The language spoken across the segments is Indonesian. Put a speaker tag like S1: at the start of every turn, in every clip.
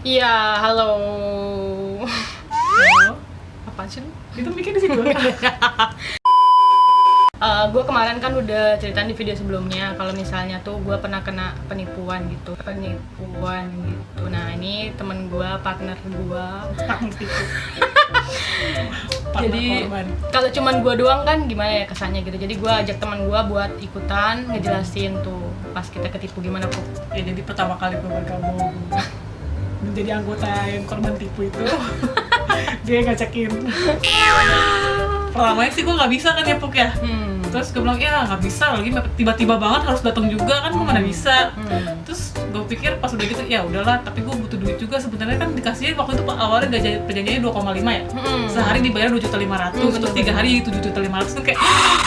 S1: Iya, halo.
S2: Halo?
S1: Apaan sih lu?
S2: Itu bikin di situ.
S1: Gue kemarin kan udah ceritain di video sebelumnya kalau misalnya tuh gue pernah kena penipuan gitu. Nah ini temen gue, partner gue. Jadi kalau cuman gue doang kan gimana ya kesannya gitu. Jadi gue ajak teman gue buat ikutan ngejelasin tuh pas kita ketipu gimana kok.
S2: Ya jadi pertama kali gue bergabung menjadi anggota yang korban tipu itu. Dia ngajakin. Pertamanya sih gue nggak bisa kan ya Puk ya. Terus gue bilang ya nggak bisa, lagi tiba-tiba banget harus datang juga kan, gue mana bisa. Terus gue pikir pas udah gitu ya udahlah, tapi gue butuh duit juga sebenarnya kan. Dikasihnya waktu itu awalnya perjanjiannya 2,5 ya, sehari dibayar 2.500.000, terus 3 hari 7.500.000 tuh kayak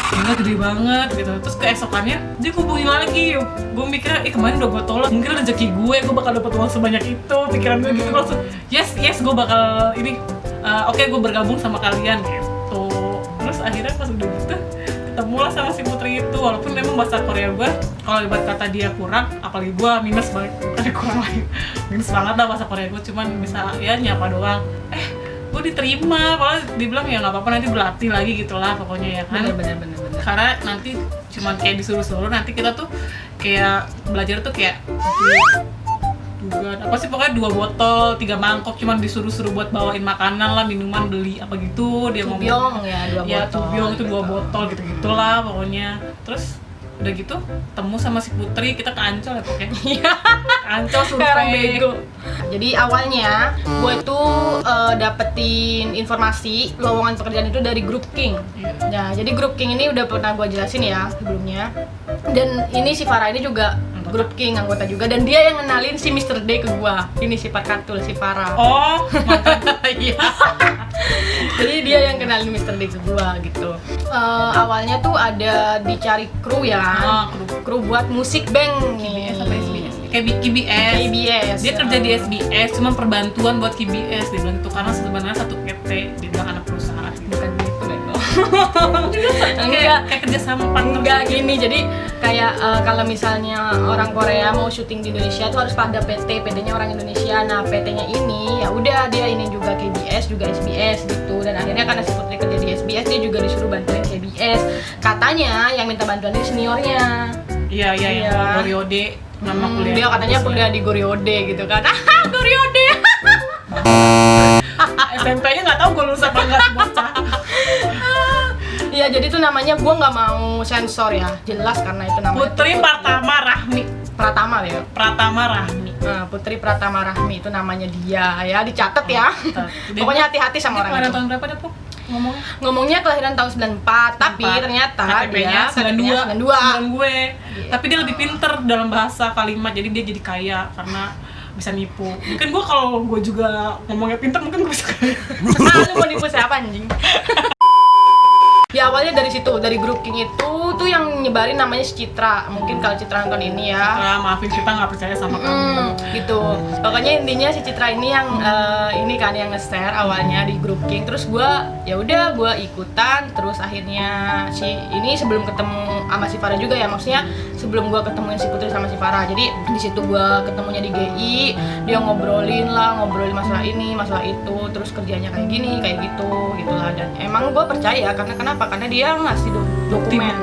S2: gila gede banget gitu. Terus keesokannya dia hubungin lagi, gue mikirnya kemarin udah gue tolak, mungkin rezeki gue bakal dapat uang sebanyak itu, pikiran gue gitu. Langsung yes gue bakal ini oke, gue bergabung sama kalian gitu. Terus akhirnya pas udah gitu ketemulah sama si Putri itu, walaupun memang bahasa Korea gue kalau ibarat kata dia kurang, apalagi gue minus banget, bukan kurang lagi, minus banget lah bahasa Korea gue, cuman bisa ya nyapa doang. Gue diterima, padahal dibilang ya nggak apa-apa, nanti berlatih lagi gitulah pokoknya ya kan.
S1: Bener.
S2: Karena nanti cuman kayak disuruh-suruh, nanti kita tuh kayak belajar tuh kayak juga apa sih pokoknya 2 botol 3 mangkok, cuman disuruh-suruh buat bawain makanan lah, minuman, beli apa gitu. Dia ngomong
S1: Tubyong ya 2 botol.
S2: Ya tubyong itu 2
S1: gitu.
S2: botol gitu-gitulah pokoknya. Terus udah gitu temu sama si Putri, kita ke Ancol ya pokoknya.
S1: Iya.
S2: Ancol
S1: Kayak orang
S2: survei.
S1: bego. Jadi awalnya gue tuh dapetin informasi lowongan pekerjaan itu dari grup King. Nah, jadi grup King ini udah pernah gue jelasin ya sebelumnya. Dan ini si Farah ini juga grup King, anggota juga, dan dia yang ngenalin si Mr. D ke gue. Ini si Pak Katul, si Farah.
S2: Oh, mantap.
S1: Iya. Jadi dia yang kenalin Mr. D ke gue gitu. Awalnya tuh ada dicari kru ya kan. Kru buat musik band nih.
S2: KBS apa SBS? Kayak KBS. Dia kerja di SBS, cuma perbantuan buat KBS dia bilang itu, karena sebenarnya satu PT, dia bilang anak perusahaan.
S1: Bukan gitu bego.
S2: Kayak kerja sama partner.
S1: Enggak gini, jadi kayak kalau misalnya orang Korea mau syuting di Indonesia tuh harus pada PT-nya orang Indonesia. Nah, PT-nya ini ya udah dia ini juga KBS juga SBS gitu. Dan akhirnya karena si Putri kerja di SBS, dia juga disuruh bantuin KBS. Katanya yang minta bantuan ini seniornya.
S2: Iya. Goriode nama kuliah.
S1: Dia katanya kuliah di Goriode gitu kan. Goriode.
S2: SMP-nya nggak tahu gue lulus apa nggak, bocah.
S1: Iya, jadi tuh namanya gue nggak mau sensor ya, jelas karena itu namanya
S2: Putri Pratama Rahmi. Pratama Rahmi.
S1: Nah, Putri Pratama Rahmi itu namanya dia ya, dicatat ya. Pokoknya hati-hati sama orang itu.
S2: Tahun berapa deh, Puk?
S1: Ngomongnya kelahiran tahun 94, tapi ternyata
S2: KTP-nya
S1: dia 92.
S2: gue. Tapi dia lebih pinter dalam bahasa kalimat, jadi dia jadi kaya karena bisa nipu. Mungkin gue kalau gue juga ngomongnya pinter, mungkin gue bisa kaya.
S1: Lu mau nipu siapa anjing? Ya awalnya dari situ, dari grup King itu tuh yang nyebarin namanya si Citra. Mungkin kalau Citra nonton ini ya.
S2: Nah, maafin kita nggak percaya sama kamu.
S1: Gitu. Pokoknya intinya si Citra ini yang ini kan yang nge-share awalnya di grup King. Terus ya udah gue ikutan. Terus akhirnya si ini sebelum ketemu sama si Farah juga ya, maksudnya sebelum gue ketemuin si Putri sama si Farah. Jadi di situ gue ketemunya di GI, dia ngobrolin masalah ini, masalah itu, terus kerjanya kayak gini, kayak gitulah. Dan emang gue percaya karena karena dia ngasih dokumen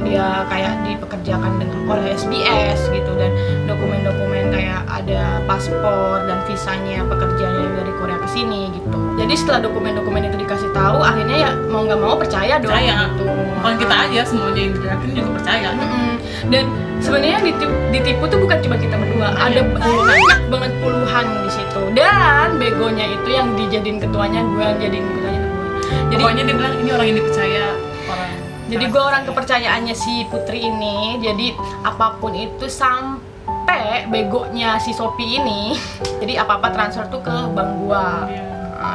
S1: dia kayak dipekerjakan oleh SBS gitu, dan dokumen kayak ada paspor dan visanya pekerjaannya dari Korea ke sini gitu. Jadi setelah dokumen itu dikasih tahu, akhirnya ya mau nggak mau percaya dong gitu.
S2: Bukan kita aja, semuanya yang dilihatin juga percaya.
S1: Dan sebenarnya ditipu tuh bukan cuma kita berdua, ada banyak banget puluhan di situ. Dan begonya itu yang dijadiin ketuanya gue, yang jadiin ketuanya gue. Jadi
S2: pokoknya dia bilang ini orang yang dipercaya orang.
S1: Jadi gue orang kepercayaannya si Putri ini. Jadi apapun itu sampai begonya si Sophie ini. Jadi apa-apa transfer tuh ke bank gue.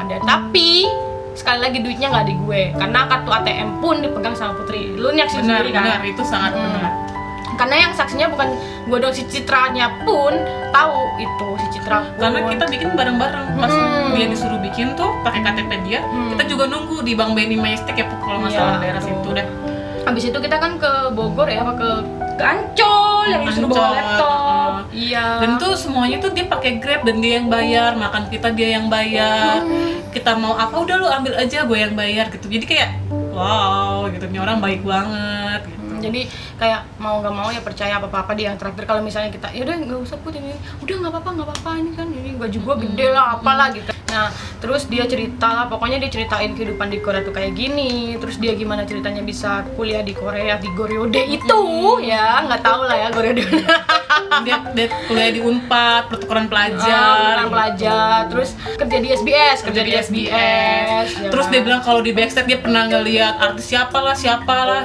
S1: Dan tapi sekali lagi duitnya nggak di gue, karena kartu ATM pun dipegang sama Putri. Lu nyaksiin sendiri kan?
S2: Benar, itu sangat benar.
S1: Karena yang saksinya bukan gue dong, si Citranya pun tahu itu, si Citra pun.
S2: Karena kita bikin bareng-bareng. Pas dia disuruh bikin tuh pakai KTP dia, kita juga nunggu di Bank BNI Majestic ya kalau masalah daerah situ dah.
S1: Habis itu kita kan ke Bogor ya, apa ke Ancol yang disuruh bawa laptop. Iya.
S2: Dan tuh semuanya tuh dia pakai Grab dan dia yang bayar, makan kita dia yang bayar. Kita mau apa udah lu ambil aja, gue yang bayar gitu. Jadi kayak wow gitu, ini orang baik banget gitu.
S1: Jadi kayak mau nggak mau ya percaya apa dia yang traktir. Kalau misalnya kita ya udah nggak usah Put ini, udah nggak apa-apa ini kan ini gaji gua gede lah apalah gitu. Nah terus dia cerita lah, pokoknya dia ceritain kehidupan di Korea tuh kayak gini. Terus dia gimana ceritanya bisa kuliah di Korea di Goryeo-dae itu ya nggak tahu lah ya Goryeo-dae.
S2: Dia kuliah di Unpad, pertukaran pelajar.
S1: Terus kerja di SBS.
S2: Terus dia bilang kalau di backstage dia pernah ngeliat artis siapa lah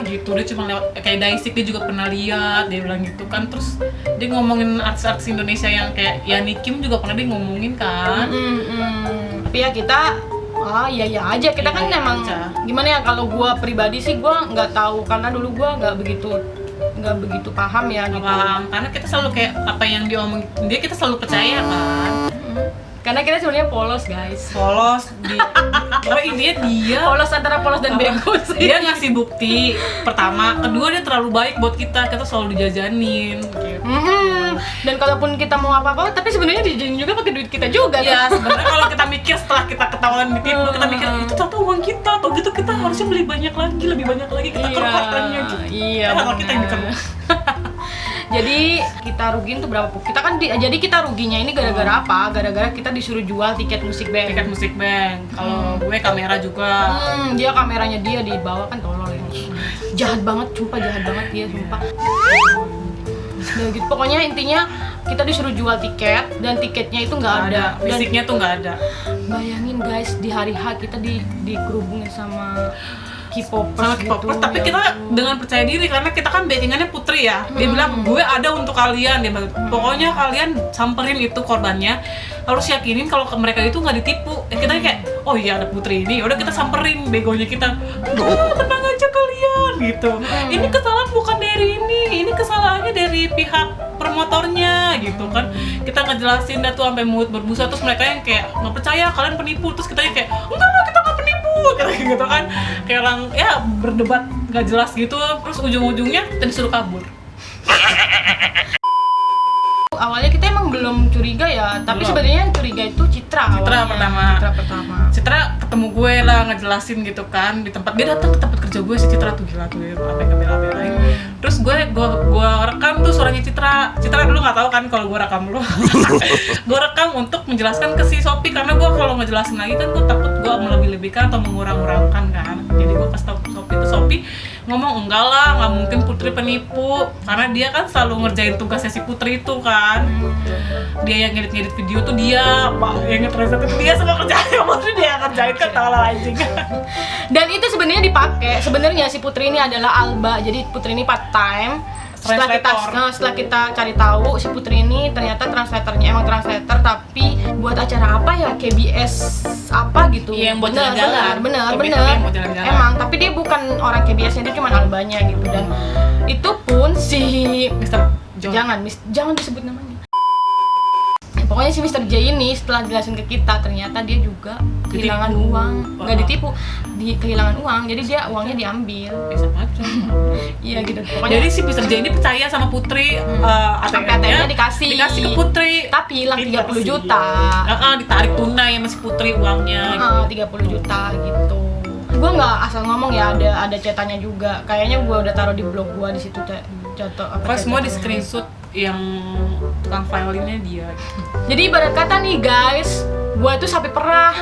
S2: gitu. Dia cuma lewat kayak Daisik, dia juga pernah lihat, dia bilang gitu kan. Terus dia ngomongin artis-artis Indonesia yang kayak Yani Kim juga pernah dia ngomongin kan.
S1: Tapi ya kita iya aja, kita kan emang gimana ya, kalau gua pribadi sih gua nggak tahu karena dulu gua nggak begitu paham ya gitu.
S2: Paham, karena kita selalu kayak apa yang dia omongin dia kita selalu percaya kan.
S1: Karena kita sebenarnya polos guys.
S2: Polos dia
S1: Polos antara polos dan bego sih.
S2: Dia ngasih bukti pertama, kedua dia terlalu baik buat kita selalu dijajanin gitu.
S1: Dan kalaupun kita mau apa-apa, tapi sebenarnya dijajanin juga pakai duit kita juga.
S2: Ya sebenarnya kalau kita mikir setelah kita ketahuan ditipu, kita mikir itu ternyata uang kita, atau gitu kita harusnya beli lebih banyak lagi kita keruk hartanya gitu.
S1: Iya.
S2: Kalau kita yang dikeruk.
S1: Jadi kita rugiin tuh berapa? Jadi kita ruginya ini gara-gara apa? Gara-gara kita disuruh jual tiket musik band. Kalau gue kamera juga. Dia kameranya dia dibawa kan tolol ya. Jahat banget dia sumpah. Nah, gitu. Pokoknya intinya kita disuruh jual tiket dan tiketnya itu nggak ada.
S2: Fisiknya tuh nggak ada.
S1: Bayangin guys, di hari H kita dikerubungin sama K-popers gitu,
S2: tapi
S1: ya.
S2: Kita dengan percaya diri karena kita kan backingannya Putri ya. Dia bilang gue ada untuk kalian, dia bilang pokoknya kalian samperin itu korbannya, harus yakinin kalau mereka itu nggak ditipu. Kita kayak oh iya ada Putri ini, udah kita samperin begonya kita. Tenang aja kalian gitu. Ini kesalahan bukan dari ini kesalahannya dari pihak promotornya gitu kan. Kita ngejelasin dah tuh sampai mulut berbusa, terus mereka yang kayak nggak percaya kalian penipu, terus kita yang kayak enggak lah kita nggak penipu kayak gitu kan, kayak orang ya berdebat nggak jelas gitu, terus ujung-ujungnya kita disuruh kabur.
S1: Awalnya kita emang belum curiga ya, tapi sebenarnya yang curiga itu Citra pertama. Citra ketemu gue lah ngejelasin gitu kan di tempat dia datang ke tempat kerja gue, si Citra tuh gila tuh apa yang ngebela-belain. Terus gue rekam tuh suaranya Citra dulu nggak tahu kan kalau gue rekam lu. Gue rekam untuk menjelaskan ke si Sophie karena gue kalau ngejelasin lagi kan gue takut gue melebih-lebihkan atau mengurang-urangkan kan. Jadi gue kasih tau Sophie ngomong enggak lah, nggak mungkin Putri penipu karena dia kan selalu ngerjain tugasnya si Putri itu kan. Dia yang ngedit video tuh dia, yang nge-translate itu dia semua kerjanya Putri dia ngerjain kan, tahu lah anjing. Dan itu sebenarnya dipakai. Sebenarnya si Putri ini adalah Alba, jadi Putri ini part time. Setelah kita cari tahu si Putri ini ternyata translatornya emang translator, tapi buat acara apa ya, KBS apa gitu.
S2: Iya, yang buat jalan-jalan.
S1: Bener. Emang, tapi dia bukan orang KBS-nya, dia cuma Albanya gitu. Dan itu pun si Mr. Jangan disebut namanya. Pokoknya si Mr. J ini setelah jelasin ke kita, ternyata dia juga kehilangan uang. Nggak ditipu, kehilangan uang, jadi dia uangnya diambil.
S2: Bisa macam.
S1: Iya gitu. Pokoknya,
S2: jadi si Mr. J ini percaya sama Putri,
S1: ATM-nya dikasih
S2: ke Putri.
S1: Tapi hilang 30 juta.
S2: Ditarik tunai sama si Putri uangnya.
S1: 30 juta gitu. Gue nggak asal ngomong ya, ada catatannya juga. Kayaknya gue udah taruh di blog gue di situ
S2: Pas semua di screenshot yang tukang filinnya dia.
S1: Jadi ibarat kata nih guys, gue tuh sampai perah.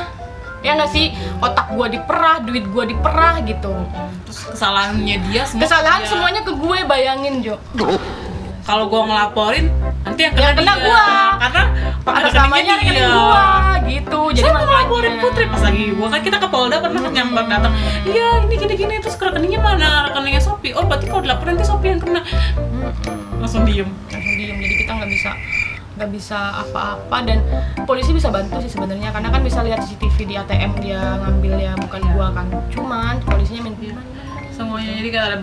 S1: Ya nggak sih, otak gue diperah, duit gue diperah gitu.
S2: Terus kesalahannya dia
S1: semuanya ke gue, bayangin Jo.
S2: Kalau gue ngelaporin, nanti yang kena
S1: dia.
S2: Gua. Karena
S1: atas namanya rekening gue gitu. Jadi
S2: saya mau ngelaporin Putri pas lagi gue kan kita ke Polda pernah nyamper datang. Iya ini gini terus rekeningnya mana, rekeningnya Sophie. Oh berarti kalau dilaporin nanti Sophie yang kena. Langsung diem.
S1: Jadi kita nggak bisa apa-apa, dan polisi bisa bantu sih sebenarnya karena kan bisa lihat CCTV di ATM dia ngambil ya, bukan gua kan. Cuman polisinya minta
S2: semuanya, jadi kan ada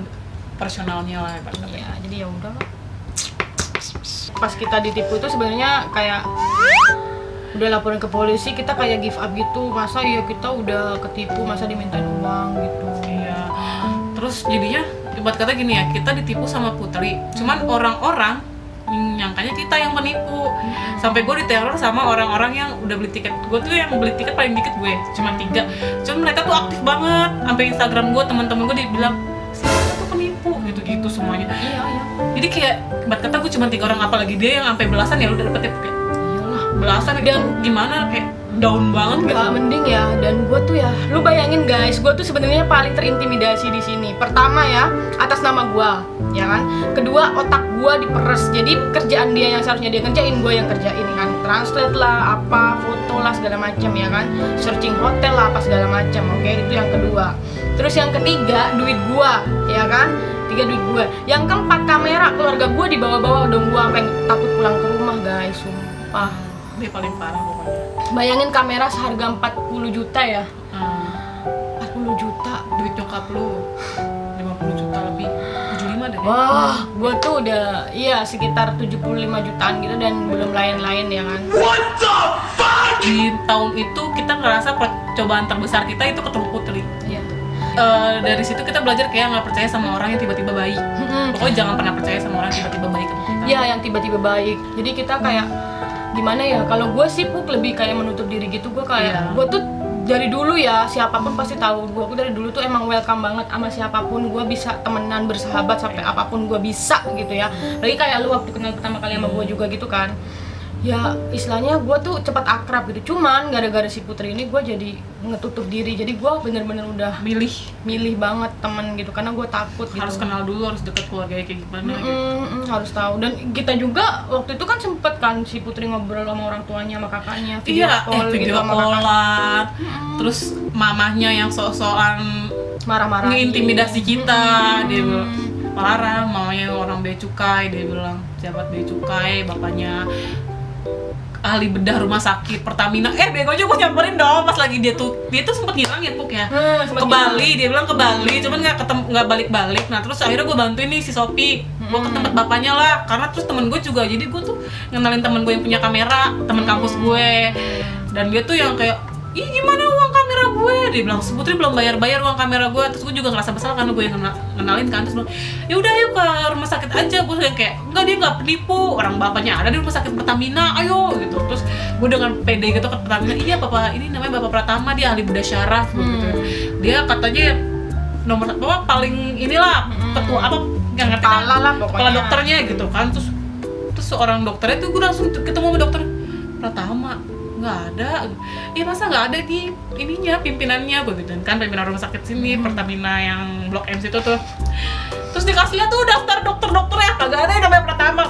S2: personalnya lah.
S1: Iya, jadi ya udah. Pas kita ditipu itu sebenarnya kayak udah laporin ke polisi, kita kayak give up gitu. Masa ya kita udah ketipu, masa dimintain uang gitu.
S2: Iya. Terus jadinya buat kata gini ya, kita ditipu sama Putri. Cuman orang-orang nyangkanya kita kita yang menipu. Sampai gue diteror sama orang-orang yang udah beli tiket. Gue tuh yang beli tiket paling dikit gue, cuma 3. Cuman mereka tuh aktif banget. Sampai Instagram gue, teman-teman gue dibilang siapa tuh penipu gitu-gitu semuanya.
S1: Iya.
S2: Jadi kayak buat kata gue cuma 3 orang, apalagi dia yang sampai belasan ya udah dapet ya kayak
S1: Iyalah.
S2: belasan
S1: Dan
S2: itu gimana kayak down banget gitu.
S1: Gak mending ya, dan gue tuh ya, lu bayangin guys, gue tuh sebenarnya paling terintimidasi di sini. Pertama ya, atas nama gue, ya kan. Kedua, otak gue diperes. Jadi kerjaan dia yang seharusnya dia kerjain, gue yang kerjain kan. Translate lah, apa, foto lah segala macam ya kan. Searching hotel lah, apa segala macam. Oke, itu yang kedua. Terus yang ketiga, duit gue, ya kan. 3 duit gue. Yang keempat, kamera keluarga gue dibawa-bawa dong, gue sampai takut pulang ke rumah guys, sumpah.
S2: Dia paling parah pokoknya.
S1: Bayangin kamera seharga 40 juta ya. 40 juta.
S2: Duit nyokap lu 50 juta lebih, 75 deh.
S1: Wah, gue tuh udah iya sekitar 75 jutaan gitu dan belum lain-lain ya kan.
S2: Di tahun itu kita ngerasa percobaan terbesar kita itu ketemu Putri.
S1: Iya.
S2: Dari situ kita belajar kayak nggak percaya sama orang yang tiba-tiba baik. Pokoknya jangan pernah percaya sama orang yang tiba-tiba baik ke kita.
S1: Iya, yang tiba-tiba baik. Jadi kita kayak gimana ya? Kalau gue sih Puk lebih kayak menutup diri gitu. Gue kayak
S2: Iya.
S1: gue tuh dari dulu ya, siapapun pasti tahu gue. Aku dari dulu tuh emang welcome banget sama siapapun. Gue bisa temenan, bersahabat sampai apapun gue bisa gitu ya. Lagi kayak lu waktu kenal pertama kali sama gue juga gitu kan. Ya istilahnya gue tuh cepat akrab gitu. Cuman gara-gara si Putri ini gue jadi ngetutup diri. Jadi gue bener-bener udah milih banget temen gitu karena gue takut gitu.
S2: Harus kenal dulu, harus deket keluarganya kayak gimana gitu.
S1: Harus tahu. Dan kita juga waktu itu kan sempet kan si Putri ngobrol sama orang tuanya sama kakaknya,
S2: Iya, video
S1: sama kakak.
S2: callan. Terus mamahnya yang sok-sokan
S1: Marah-marah
S2: ngintimidasi kita. Dia bilang parah, mamanya orang bea cukai, dia bilang jabat bea cukai, bapaknya ahli bedah rumah sakit Pertamina. Begonya gue nyamperin dong pas lagi dia tuh sempet ngilang ya Puk ya.
S1: sempet
S2: Ke Bali, dia bilang ke Bali, cuman nggak balik-balik. Nah terus akhirnya gue bantuin nih si Sopi, gue ke tempat bapaknya lah, karena terus temen gue juga, jadi gue tuh ngenalin temen gue yang punya kamera, temen kampus gue, dan dia tuh yang kayak ih gimana uang kamera gue, dia bilang Putri belum bayar uang kamera gue. Terus gue juga ngerasa bersalah karena gue yang ngenalin kan. Terus bilang ya udah yuk ke rumah sakit aja. Gue kayak enggak, dia nggak penipu, orang bapaknya ada di rumah sakit Pertamina, ayo gitu. Terus gue dengan pede gitu ke Pertamina, iya bapak ini namanya Bapak Pratama, dia ahli bedah syaraf gitu. Dia katanya nomor apa paling inilah ketua apa nggak ngerti
S1: Kepala lah pokoknya.
S2: kepala dokternya gitu kan. Terus seorang dokternya tuh gue langsung ketemu sama dokter Pratama, nggak ada. Iya masa nggak ada di ininya pimpinannya, gue gitu kan, pimpinan rumah sakit sini Pertamina yang Blok M situ tuh. Terus dikasih lihat tuh daftar dokter-dokternya, kagak ada yang namanya Pratama,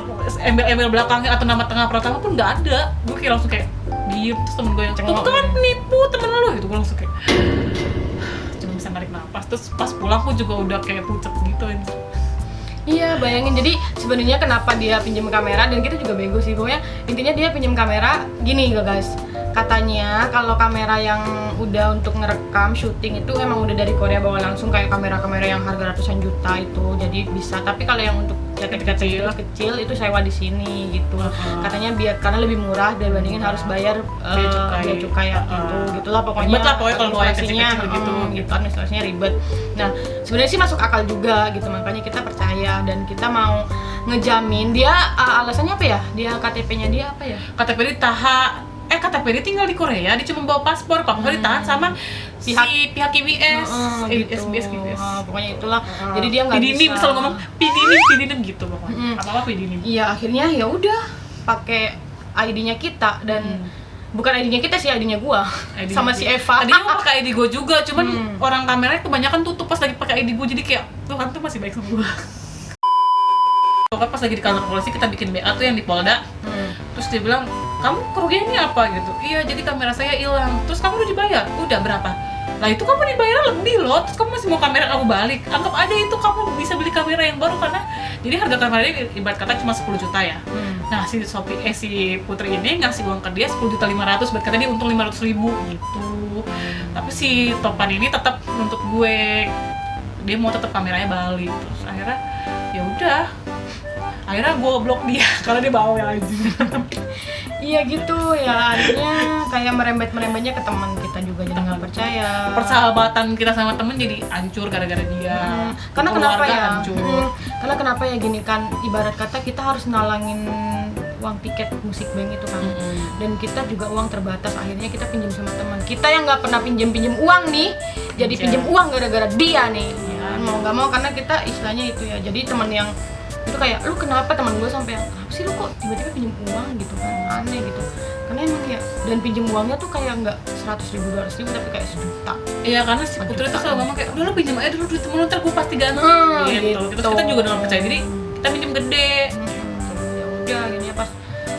S2: email belakangnya atau nama tengah Pratama pun nggak ada. Gue kayak langsung kayak diem. Terus temen gue yang tuh kan nipu temen lo gitu. Gue langsung kayak cuma bisa narik napas. Terus pas pulang gue juga udah kayak pucet gitu.
S1: Iya, bayangin. Jadi sebenarnya kenapa dia pinjam kamera, dan kita juga bego sih. Pokoknya intinya dia pinjam kamera gini guys. Katanya kalau kamera yang udah untuk ngerekam syuting itu emang udah dari Korea bawa langsung, kayak kamera-kamera yang harga ratusan juta itu. Jadi bisa. Tapi kalau yang untuk kecil itu sewa di sini gitu. Katanya biar karena lebih murah dibandingin harus bayar bea cukai gitulah pokoknya.
S2: Ribet lah pokoknya kalau mau yang
S1: administrasinya
S2: kecil-kecil
S1: gitu, administrasinya ribet. Nah, sebenarnya sih masuk akal juga gitu, makanya kita percaya dan kita mau ngejamin dia. Alasannya apa ya? Dia KTP-nya dia apa ya?
S2: KTP KTP dia tinggal di Korea, dia cuma bawa paspor, kalau nggak ditahan sama pihak KBS,
S1: gitu.
S2: SBS.
S1: Pokoknya itulah. Jadi dia nggak bisa.
S2: Pidinim, selalu ngomong pidinim gitu pokoknya. Apa-apa pidinim.
S1: Iya, akhirnya ya udah pakai ID-nya kita dan bukan ID-nya kita sih, ID-nya gua sama si Eva.
S2: Tadinya mau pakai ID gua juga, cuman orang kameranya kebanyakan tutup pas lagi pakai ID gua, jadi kayak Tuhan tuh masih baik sama gua. Pokoknya pas lagi di kantor polisi kita bikin BA tuh yang di Polda. Terus dia bilang, kamu kerugiannya apa gitu? Iya, jadi kamera saya hilang. Terus kamu udah dibayar? Udah berapa? Lah itu kamu dibayar lebih loh. Terus kamu masih mau kamera kamu balik? Anggap aja itu kamu bisa beli kamera yang baru, karena jadi harga kameranya ibarat kata cuma 10 juta ya. Nah si Putri ini ngasih uang ke dia 10.500.000, buat kata dia untung 500.000 gitu. Tapi si Topan ini tetap untuk gue, dia mau tetap kameranya balik. Terus akhirnya ya udah. Akhirnya gue blok dia karena dia bawel aja.
S1: Iya gitu ya, akhirnya kayak merembetnya ke teman kita juga jadi nggak percaya.
S2: Persahabatan kita sama temen jadi hancur gara-gara dia.
S1: Karena kenapa
S2: Keluarga
S1: ya?
S2: hancur.
S1: Karena kenapa ya gini kan, ibarat kata kita harus nalangin uang tiket musik bank itu kan. Dan kita juga uang terbatas, akhirnya kita pinjam sama teman kita yang nggak pernah pinjam uang nih, jadi pinjam uang gara-gara dia nih. Mau nggak mau, karena kita istilahnya itu ya, jadi teman yang itu kayak, lu kenapa, teman gue sampai apa sih lu kok tiba-tiba pinjam uang gitu kan, aneh gitu. Karena emang ya, dan pinjam uangnya tuh kayak nggak 100.000 200.000 tapi kayak 1 juta.
S2: Iya, karena si Putri tuh selalu ngomong kayak, udah lu pinjam aja dulu duit temen lu, ntar gue pasti ganti gitu. Terus kita juga dengan percaya diri, kita pinjam gede.
S1: Ya udah gini ya, pas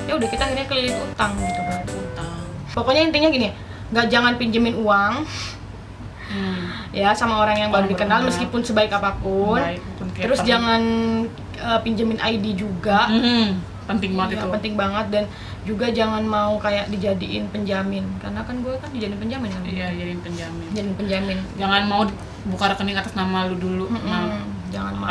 S1: ya udah kita akhirnya kelilit utang gitu kan. Pokoknya intinya gini, nggak jangan pinjemin uang ya sama orang yang baru dikenal meskipun sebaik apapun. Terus jangan pinjemin ID juga.
S2: Penting banget
S1: ya,
S2: itu.
S1: Penting banget, dan juga jangan mau kayak dijadiin penjamin, karena kan gue kan dijadiin penjamin kan.
S2: Iya, jadiin penjamin.
S1: Jadiin penjamin.
S2: Jangan mau buka rekening atas nama lu dulu.
S1: Jangan mau.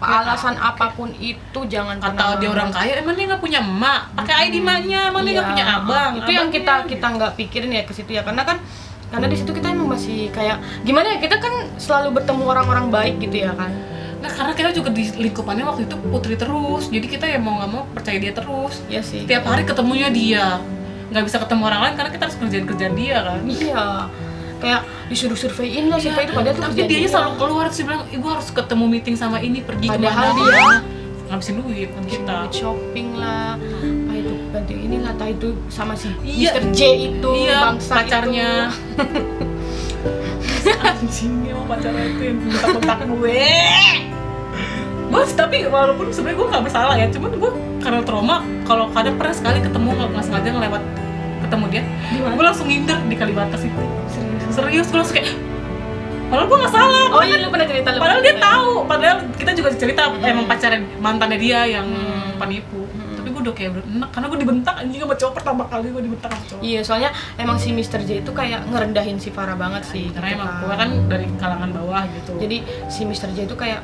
S1: Alasan apapun itu jangan
S2: atau
S1: pernah.
S2: Dia orang kaya, emang dia nggak punya emak, pakai ID emaknya, emang dia nggak punya abang.
S1: Itu yang kita nggak pikirin ya ke situ ya, karena di situ kita emang masih kayak gimana ya, kita kan selalu bertemu orang-orang baik gitu ya kan.
S2: Nah, karena kita juga di lingkupannya waktu itu Putri terus, jadi kita ya mau nggak mau percaya dia terus.
S1: Iya sih.
S2: Tiap hari ketemunya dia, nggak bisa ketemu orang lain karena kita harus kerjaan dia kan.
S1: Iya. Kayak disuruh surveiin lah, survei itu padahal tuh
S2: tapi dia selalu keluar sih bilang, gue harus ketemu meeting sama ini, pergi
S1: padahal
S2: kemana.
S1: Dia
S2: ngabisin duit kan kita.
S1: Duit shopping lah, apa itu ganti inilah, entah itu sama si
S2: Iya.
S1: Mr. J itu, bangsa
S2: pacarnya. Anjing, emang pacarnya itu yang bentak-bentak gue. Bos, tapi walaupun sebenarnya gue nggak bersalah ya, cuman gue karena trauma, kalau kadang pernah sekali ketemu nggak sengaja ngelewat ketemu dia, gue langsung nginder di Kalibata itu. Serius, gue langsung kayak, padahal gue nggak salah.
S1: Oh iya, lu pernah cerita.
S2: Padahal dia tahu, padahal kita juga cerita emang pacarnya, mantannya dia yang penipu. Tapi gue udah kayak enak, karena gue dibentak anjing sama cowok, pertama kali gue dibentak sama cowok.
S1: Iya, soalnya emang si Mr. J itu kayak ngerendahin si Farah banget sih.
S2: Karena
S1: gitu
S2: emang gue kan dari kalangan bawah gitu.
S1: Jadi si Mr. J itu kayak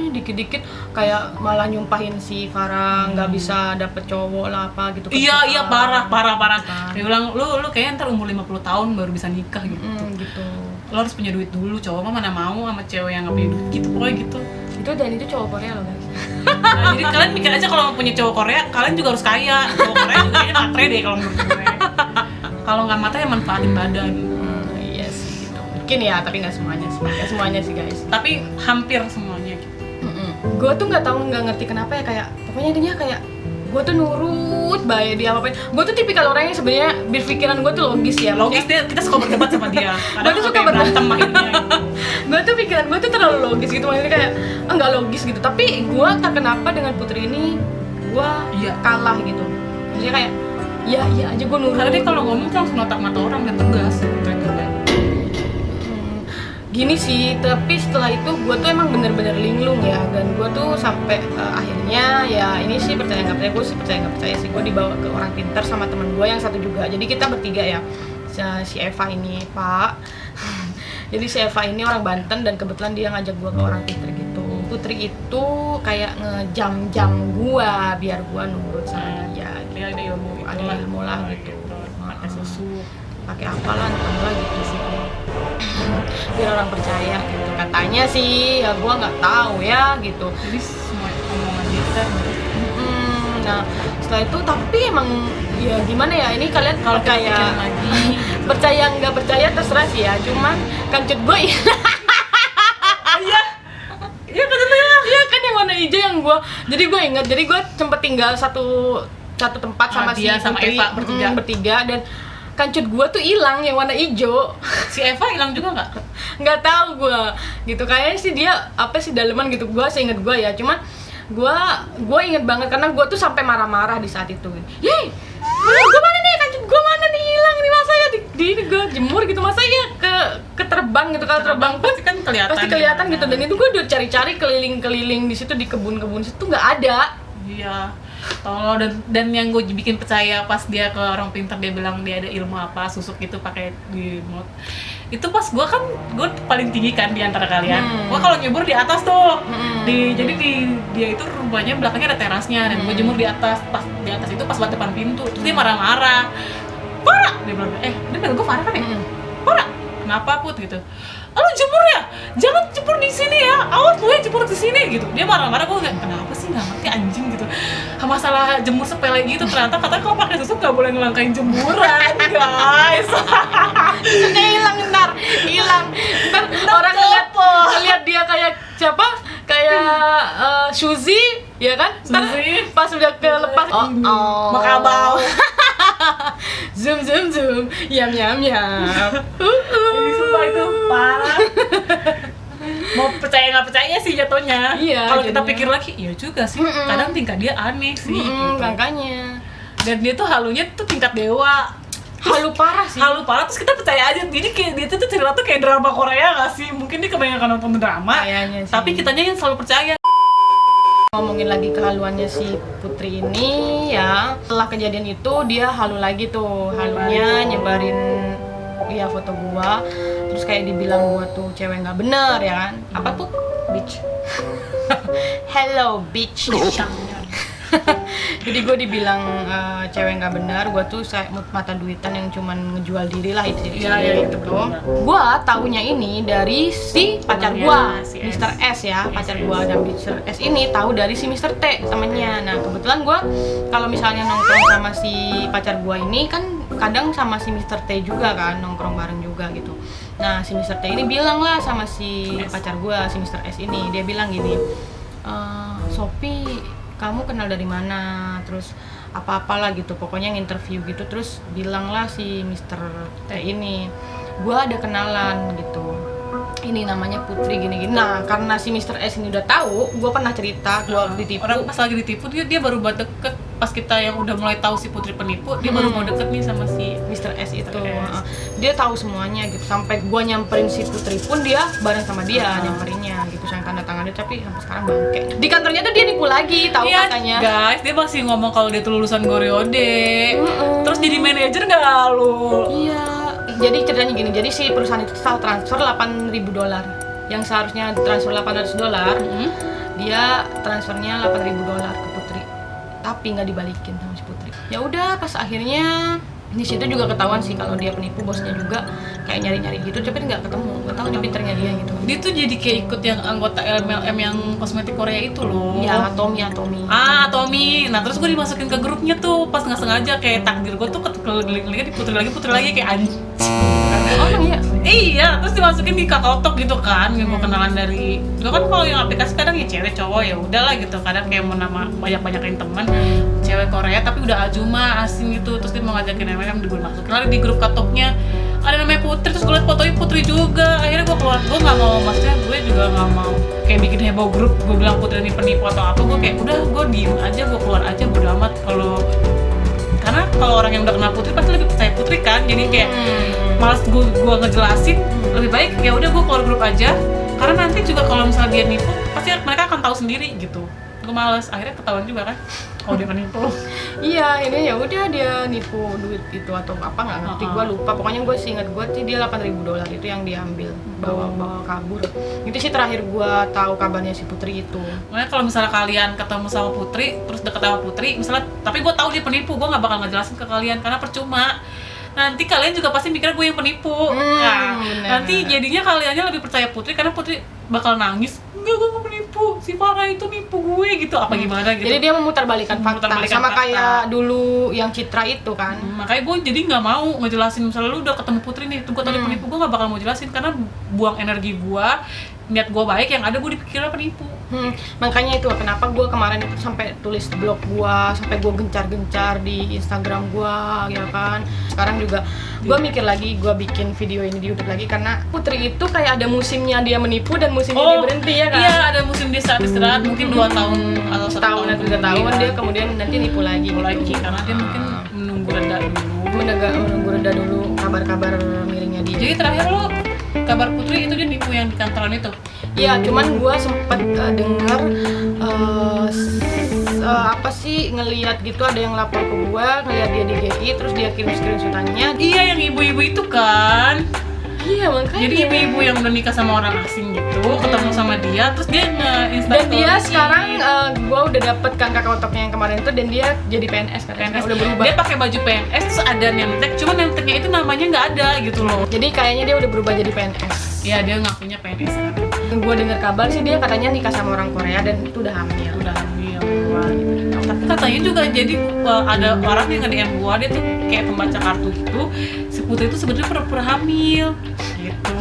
S1: dikit-dikit kayak malah nyumpahin si Farah nggak bisa dapet cowok lah apa gitu.
S2: Iya parah. Dia bilang lu kayaknya ntar umur 50 tahun baru bisa nikah gitu.
S1: Gitu.
S2: Lo harus punya duit dulu, cowok mah mana mau sama cewek yang nggak punya duit gitu, pokoknya gitu.
S1: Itu cowok Korea loh guys.
S2: Nah, jadi kalian mikir aja kalau mau punya cowok Korea, kalian juga harus kaya. Cowok Korea juga kayaknya matre deh kalau menurut gue. Kalau nggak matre ya manfaatin badan.
S1: Iya sih gitu. Mungkin ya, tapi nggak semuanya sih guys.
S2: Tapi hampir semuanya gitu.
S1: Gue tuh nggak ngerti kenapa ya, kayak pokoknya intinya kayak gue tuh nurut baik dia apa-apain. Gue tuh tipikal orang yang sebenarnya berpikiran gue tuh logis ya.
S2: Logis dia, kita suka berdebat sama dia.
S1: Gue tuh suka
S2: berantem akhirnya.
S1: Gue tuh pikiran gue tuh terlalu logis gitu, maksudnya kayak nggak logis gitu. Tapi gue tak kenapa dengan Putri ini gue kalah gitu. Maksudnya kayak iya aja gue nurut.
S2: Karena dia kalau ngomong tuh langsung notak mata orang dan tegas.
S1: Gini sih, tapi setelah itu gue tuh emang bener-bener linglung ya, dan gue tuh sampai akhirnya ya ini sih percaya nggak percaya, gue sih percaya nggak percaya sih, gue dibawa ke orang pintar sama teman gue yang satu juga, jadi kita bertiga ya, si Eva ini Pak. Jadi si Eva ini orang Banten dan kebetulan dia ngajak gue ke orang pintar gitu. Putri itu kayak ngejam-jam gue biar gue nurut sama dia.
S2: Dia ada
S1: ilmu lah gitu.
S2: Pakai susu,
S1: pakai apalah entahlah gitu sih. Biar orang percaya gitu katanya sih, ya gue nggak tahu ya gitu.
S2: Jadi semua omongan dia kita
S1: nah setelah itu tapi emang ya gimana ya, ini kalian
S2: kalau
S1: kayak
S2: lagi
S1: percaya nggak percaya terserah sih ya, cuman kancut gue iya kan yang warna hijau yang gue, jadi gue ingat, jadi gue sempet tinggal satu tempat sama
S2: dia
S1: si
S2: sama
S1: Putri,
S2: Eva bertiga
S1: dan kancut gue tuh hilang yang warna hijau.
S2: Si Eva hilang juga
S1: nggak tahu gue gitu, kayaknya sih dia apa sih daleman gitu, gue seinget gue ya, cuman gue inget banget karena gue tuh sampai marah-marah di saat itu. Yeay, gue mana nih, kancut gue mana nih hilang nih, masa ya di gue jemur gitu, masa ya ke terbang gitu, kalau terbang
S2: pasti kan
S1: kelihatan gitu. Dan itu gue udah cari-cari keliling-keliling di situ, di kebun-kebun situ nggak ada.
S2: Iya. Tolong, dan yang gue bikin percaya pas dia ke orang pintar, dia bilang dia ada ilmu apa, susuk gitu pakai di mulut. Itu pas gue paling tinggi kan di antara kalian. Gue kalau nyebur di atas tuh. Jadi dia itu rumahnya belakangnya ada terasnya, dan gue jemur di atas. Pas di atas itu pas buat depan pintu. Terus dia marah-marah. Farah, dia bilang, dia bilang gue Farah kan ya? Farah, kenapa Put gitu? Lu jemur ya? Jangan jemur di sini ya. Awas lu ya jemur di sini gitu. Dia marah-marah, gue kayak kenapa sih, nggak ngerti anjing gitu. masalah jemur sepele gitu, ternyata katanya kalau pakai susu nggak boleh ngelangkain jemuran, guys.
S1: Susuknya hilang, ntar orang ngeliat dia kayak siapa, kayak Suzy, ya kan? Ntar
S2: Suzy.
S1: pas udah kelepas,
S2: Makabau.
S1: zoom, yam.
S2: Ini sumpah itu parah. Mau percaya nggak percaya sih jatuhnya.
S1: Iya,
S2: kalau kita
S1: jadinya.
S2: pikir lagi, iya juga sih. Kadang tingkah dia aneh sih. Gitu.
S1: Makanya
S2: Dan dia tuh halunya tuh tingkat dewa.
S1: halu parah sih.
S2: Halu parah, terus kita percaya aja. Jadi kayak dia tuh cerita tuh kayak drama Korea nggak sih? Mungkin dia kebanyakan nonton drama.
S1: Kayaknya sih.
S2: Tapi kitanya yang selalu percaya.
S1: Ngomongin lagi kehaluannya si Putri ini ya, setelah kejadian itu dia halu lagi tuh, halunya nyebarin ya foto gua, terus kayak dibilang gua tuh cewek nggak bener ya kan, apa tuh bitch. Hello bitch. Jadi gue dibilang cewek nggak benar, gue tuh mata duitan yang cuman ngejual diri lah itu.
S2: Iya, itu benar.
S1: Gue taunya ini dari si pacar gue,
S2: Si
S1: Mr. S ya, pacar
S2: S.
S1: gue. Dan Mr. S ini tahu dari si Mr. T temannya. Nah kebetulan gue kalau misalnya nongkrong sama si pacar gue ini kan kadang sama si Mr. T juga kan, nongkrong bareng juga gitu. Nah si Mr. T ini bilang lah sama si pacar gue, si Mr. S ini, dia bilang gini, Sophie, kamu kenal dari mana, terus apa-apalah gitu, pokoknya nginterview gitu. Terus bilang lah si Mr. T ini, gua ada kenalan gitu, ini namanya Putri gini-gini. Nah karena si Mr. S ini udah tahu gua pernah cerita gua ditipu.
S2: Orang pas lagi ditipu dia baru buat deket. Pas kita yang udah mulai tahu si Putri penipu, dia baru mau deket nih sama si
S1: Mr. S itu.
S2: S.
S1: Dia tahu semuanya gitu, sampai gua nyamperin si Putri pun dia bareng sama dia nyamperinnya gitu, sayang tanda tangannya, tapi sampai sekarang bangke. Di kantornya tuh dia nipu lagi, tahu
S2: Iya,
S1: katanya.
S2: guys, dia masih ngomong kalau dia tuh lulusan Goryode. Terus jadi manajer nggak lu?
S1: Iya, jadi ceritanya gini, jadi si perusahaan itu salah transfer $8.000, yang seharusnya transfer $800, dia transfernya $8.000 ke Putri, tapi nggak dibalikin sama si Putri. Ya udah, pas akhirnya di situ juga ketahuan sih kalau dia penipu, bosnya juga kayak nyari-nyari gitu, tapi nggak ketemu, nggak tahu dia pinternya dia gitu.
S2: Dia tuh jadi kayak ikut yang anggota LMLM yang kosmetik Korea itu loh.
S1: Iya, Tommy.
S2: Tommy. Nah terus gue dimasukin ke grupnya tuh pas nggak sengaja, kayak takdir gue tuh kegeling-gelingnya di Putri lagi kayak anjing.
S1: Oh iya.
S2: Iya, terus dimasukin di KakaoTalk gitu kan, yang gue kenalan dari. Gue kan kalau yang aplikasi kadang ya cewek cowok ya udahlah gitu, kadang kayak mau nama banyak-banyakin teman cewek Korea tapi udah ajuma asing gitu, terus dia mau ngajakin MLM, gue masukin lagi di grup KakaoTalknya ada namanya Putri, terus gue liat fotonya Putri juga. Akhirnya gue keluar, gue nggak mau, maksudnya gue juga nggak mau kayak bikin heboh grup, gue bilang Putri ini penipu atau apa. Gue kayak udah, gue diem aja, gue keluar aja, bodo amat. Karena kalau orang yang udah kenal Putri pasti lebih percaya Putri kan, jadi kayak malas gue ngejelasin, lebih baik ya udah gue keluar grup aja, karena nanti juga kalau misalnya dia nipu pasti mereka akan tahu sendiri gitu. Gue males, akhirnya ketahuan juga kan kalau dia penipu.
S1: Iya, ini ya udah dia nipu duit itu atau apa nggak ngerti, gue lupa. Pokoknya gue sih ingat gue sih dia $8.000 itu yang diambil, bawa kabur. Itu sih terakhir gue tahu kabarnya si Putri itu.
S2: Makanya kalau misalnya kalian ketemu sama Putri, terus deket sama Putri, misalnya, tapi gue tahu dia penipu, gue nggak bakal ngejelasin ke kalian karena percuma. Nanti kalian juga pasti mikir gue yang penipu. Nah, nanti jadinya kaliannya lebih percaya Putri karena Putri bakal nangis. Enggak, gue gak penipu, si Farah itu nipu gue gitu, apa gimana gitu.
S1: Jadi dia memutarbalikkan fakta, sama
S2: fakta.
S1: kayak dulu yang Citra itu kan.
S2: Makanya gue jadi nggak mau ngejelasin, misalnya lu udah ketemu Putri nih, tuh gue tadi penipu, gue nggak bakal mau jelasin karena buang energi gue, niat gue baik, yang ada gue dipikirnya penipu.
S1: Makanya itu kenapa gue kemarin itu sampai tulis blog gue, sampai gue gencar-gencar di Instagram gue, ya kan. Sekarang juga gue mikir lagi, gue bikin video ini di YouTube lagi karena Putri itu kayak ada musimnya dia menipu dan musimnya dia berhenti ya kan.
S2: Iya, ada musim dia saat istirahat, mungkin 2 tahun atau 1 tahun
S1: atau 3 tahun dia kemudian nanti nipu lagi gitu.
S2: Karena dia mungkin menunggu reda dulu.
S1: Menunggu reda dulu kabar-kabar miringnya dia.
S2: Jadi terakhir lo kabar Putri itu dia nipu yang di kantoran itu?
S1: Iya, cuman gue sempet dengar apa sih, ngelihat gitu ada yang lapor ke gue, ngelihat dia di GI, terus dia kirim screenshotannya.
S2: Iya, yang ibu-ibu itu kan.
S1: Iya, makanya.
S2: Jadi ibu-ibu yang udah nikah sama orang asing gitu, ketemu sama dia, terus dia nge-instastory.
S1: Dan dia sekarang gue udah dapet kan KakaoTalknya yang kemarin itu, dan dia jadi PNS katanya.
S2: PNS
S1: Udah berubah.
S2: Dia pakai baju PNS terus ada name tag, cuma name tagnya itu namanya nggak ada gitu loh.
S1: Jadi kayaknya dia udah berubah jadi PNS.
S2: Iya, dia ngakunya PNS kan.
S1: Gue dengar kabar sih dia katanya nikah sama orang Korea dan itu udah hamil.
S2: Udah hamil.
S1: Wah, gitu. Tapi
S2: katanya juga jadi ada orang yang nge-DM gue, dia tuh kayak pembaca kartu gitu, si Putri itu sebenarnya pura-pura hamil gitu.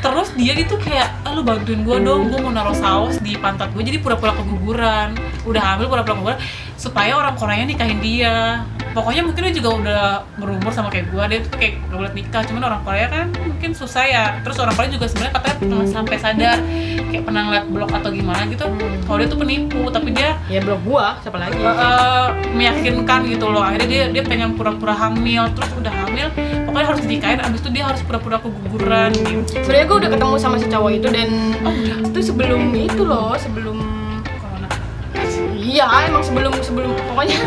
S2: Terus dia gitu kayak, lu bantuin gue dong, gue mau naruh saus di pantat gue, jadi pura-pura keguguran, udah hamil pura-pura keguguran supaya orang Korea nikahin dia. Pokoknya mungkin dia juga udah berumur sama kayak gue, dia tuh kayak gak boleh nikah, cuman orang Korea kan mungkin susah ya. Terus orang Korea juga sebenarnya katanya pernah sampai sadar, kayak pernah ngeliat blog atau gimana gitu, kalau dia tuh penipu, tapi dia
S1: Ya blog gua, siapa lagi?
S2: meyakinkan gitu loh. Akhirnya dia pengen pura-pura hamil, terus udah hamil pokoknya harus dinikahin, abis itu dia harus pura-pura keguguran gitu.
S1: Sebenarnya gue udah ketemu sama si cowok itu dan itu sebelum itu loh, sebelum
S2: Corona.
S1: iya emang sebelum pokoknya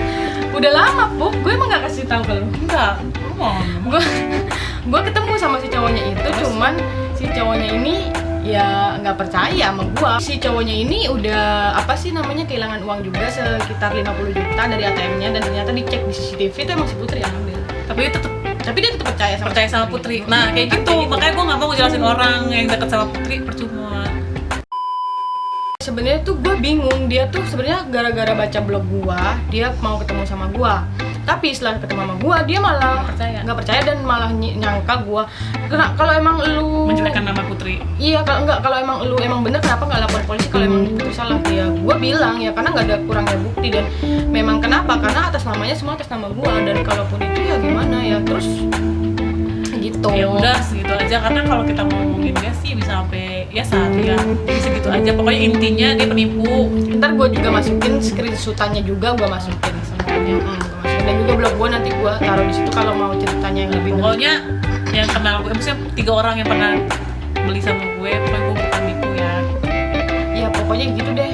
S1: udah lama Puk, gue emang gak kasih tahu ke lu.
S2: Enggak,
S1: Gue ketemu sama si cowoknya itu, cuman si cowoknya ini ya nggak percaya sama gue. Si cowoknya ini udah apa sih namanya kehilangan uang juga sekitar 50 juta dari ATM-nya, dan ternyata dicek di CCTV itu emang si Putri yang ambil. Tapi dia tetap percaya sama
S2: Putri. Nah kayak gitu, makanya gue nggak mau ngejelasin orang yang deket sama Putri, percuma.
S1: Sebenarnya tuh gue bingung, dia tuh sebenarnya gara-gara baca blog gue dia mau ketemu sama gue, tapi setelah ketemu sama gue dia malah nggak percaya dan malah nyangka gue kalau emang lu
S2: menjelekkan nama Putri.
S1: Iya, kalau emang lu emang bener kenapa nggak lapor polisi kalau emang itu salah. Ya gue bilang ya karena nggak ada kurangnya bukti, dan memang kenapa, karena atas namanya semua atas nama gue, dan kalaupun itu ya gimana ya, terus gitu.
S2: Ya udah segitu aja, karena kalau kita mau ngomongin dia sih bisa sampai ya seharian. Jadi segitu aja, pokoknya intinya dia penipu.
S1: Ntar gue juga masukin screenshotannya juga, gue masukin semuanya. Gua masukin. Dan juga blog gue nanti gue taruh di situ kalau mau ceritanya yang lebih.
S2: Pokoknya yang kenal gue, maksudnya 3 orang yang pernah beli sama gue, pokoknya gue bukan nipu ya.
S1: Ya pokoknya gitu deh.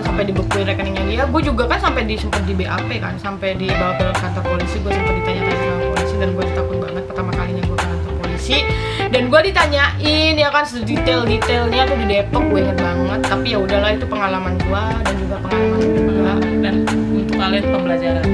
S1: Sampai dibekuin rekeningnya dia. Gue juga kan sampai sempat di BAP kan, sampai dibawa ke kantor polisi. Gue sempat ditanya-tanya sama polisi, dan gue takut banget pertama kalinya gue ke kantor polisi. Dan gue ditanyain ya kan sedetail-detailnya tuh di Depok, gue inget banget. Tapi ya udahlah, itu pengalaman gue dan juga pengalaman juga.
S2: Dan untuk kalian pembelajaran.